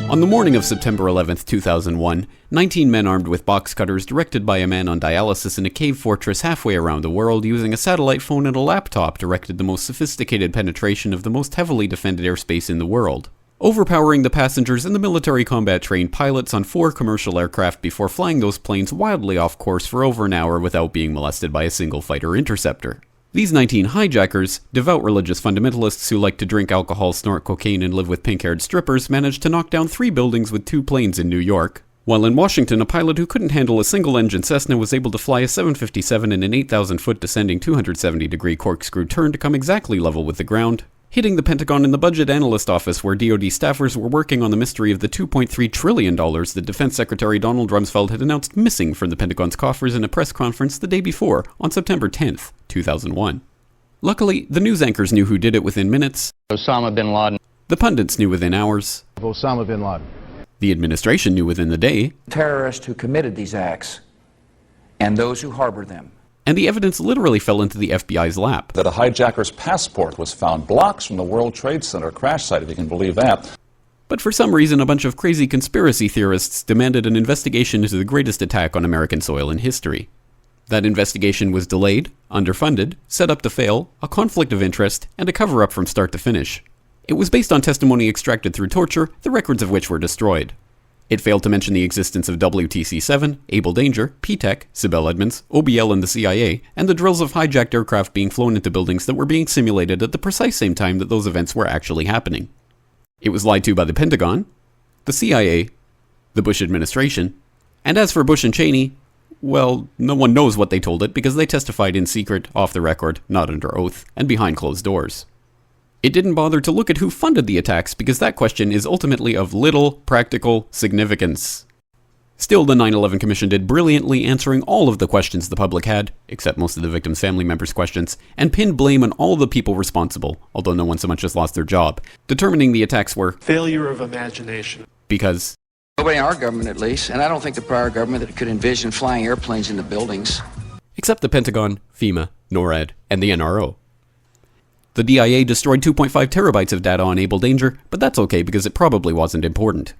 On the morning of September 11, 2001, 19 men armed with box cutters directed by a man on dialysis in a cave fortress halfway around the world using a satellite phone and a laptop directed the most sophisticated penetration of the most heavily defended airspace in the world, overpowering the passengers and the military combat-trained pilots on 4 commercial aircraft before flying those planes wildly off course for over an hour without being molested by a single fighter interceptor. These 19 hijackers, devout religious fundamentalists who like to drink alcohol, snort cocaine, and live with pink-haired strippers, managed to knock down 3 buildings with 2 planes in New York, while in Washington, a pilot who couldn't handle a single-engine Cessna was able to fly a 757 in an 8,000-foot descending 270-degree corkscrew turn to come exactly level with the ground, hitting the Pentagon in the Budget Analyst Office where DoD staffers were working on the mystery of the $2.3 trillion that Defense Secretary Donald Rumsfeld had announced missing from the Pentagon's coffers in a press conference the day before, on September 10th, 2001. Luckily, the news anchors knew who did it within minutes. Osama bin Laden. The pundits knew within hours. Osama bin Laden. The administration knew within the day. Terrorists who committed these acts and those who harbor them. And the evidence literally fell into the FBI's lap. That a hijacker's passport was found blocks from the World Trade Center crash site, if you can believe that. But for some reason, a bunch of crazy conspiracy theorists demanded an investigation into the greatest attack on American soil in history. That investigation was delayed, underfunded, set up to fail, a conflict of interest, and a cover-up from start to finish. It was based on testimony extracted through torture, the records of which were destroyed. It failed to mention the existence of WTC-7, Able Danger, P-TECH, Sibel Edmonds, OBL and the CIA, and the drills of hijacked aircraft being flown into buildings that were being simulated at the precise same time that those events were actually happening. It was lied to by the Pentagon, the CIA, the Bush administration, and as for Bush and Cheney, well, no one knows what they told it because they testified in secret, off the record, not under oath, and behind closed doors. It didn't bother to look at who funded the attacks because that question is ultimately of little practical significance. Still, the 9/11 Commission did brilliantly answering all of the questions the public had, except most of the victims' family members' questions, and pinned blame on all the people responsible, although no one so much as lost their job, determining the attacks were failure of imagination. Because Nobody in our government, at least, and I don't think the prior government that could envision flying airplanes into buildings. Except the Pentagon, FEMA, NORAD, and the NRO. The DIA destroyed 2.5 terabytes of data on Able Danger, but that's okay because it probably wasn't important.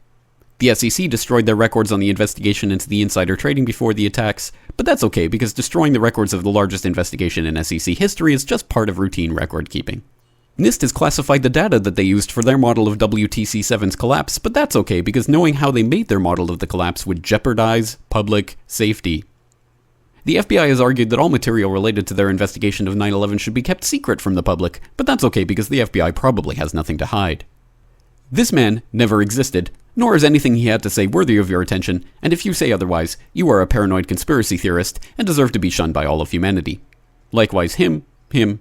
The SEC destroyed their records on the investigation into the insider trading before the attacks, but that's okay because destroying the records of the largest investigation in SEC history is just part of routine record keeping. NIST has classified the data that they used for their model of WTC-7's collapse, but that's okay because knowing how they made their model of the collapse would jeopardize public safety. The FBI has argued that all material related to their investigation of 9/11 should be kept secret from the public, but that's okay because the FBI probably has nothing to hide. This man never existed, nor is anything he had to say worthy of your attention, and if you say otherwise, you are a paranoid conspiracy theorist and deserve to be shunned by all of humanity. Likewise him, and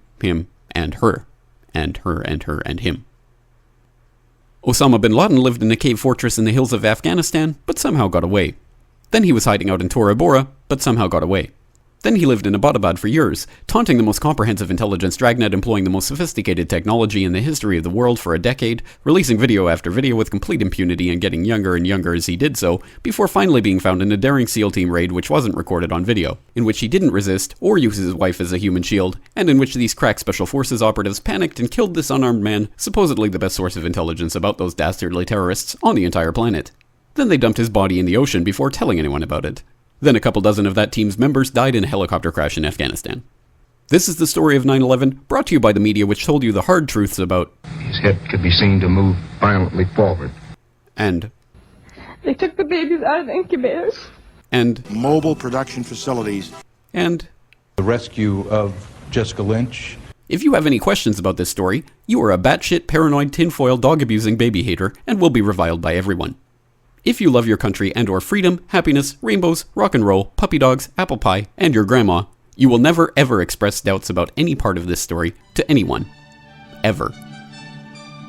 her, and her, and her, and him. Osama bin Laden lived in a cave fortress in the hills of Afghanistan, but somehow got away. Then he was hiding out in Tora Bora, but somehow got away. Then he lived in Abbottabad for years, taunting the most comprehensive intelligence dragnet employing the most sophisticated technology in the history of the world for a decade, releasing video after video with complete impunity and getting younger and younger as he did so, before finally being found in a daring SEAL team raid which wasn't recorded on video, in which he didn't resist or use his wife as a human shield, and in which these crack special forces operatives panicked and killed this unarmed man, supposedly the best source of intelligence about those dastardly terrorists on the entire planet. Then they dumped his body in the ocean before telling anyone about it. Then a couple dozen of that team's members died in a helicopter crash in Afghanistan. This is the story of 9/11, brought to you by the media which told you the hard truths about his head could be seen to move violently forward. And they took the babies out of the incubators. And mobile production facilities. And the rescue of Jessica Lynch. If you have any questions about this story, you are a batshit paranoid tinfoil dog-abusing baby hater and will be reviled by everyone. If you love your country and or freedom, happiness, rainbows, rock and roll, puppy dogs, apple pie, and your grandma, you will never ever express doubts about any part of this story to anyone. Ever.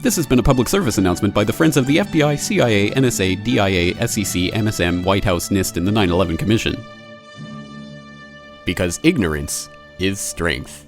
This has been a public service announcement by the Friends of the FBI, CIA, NSA, DIA, SEC, MSM, White House, NIST, and the 9/11 Commission. Because ignorance is strength.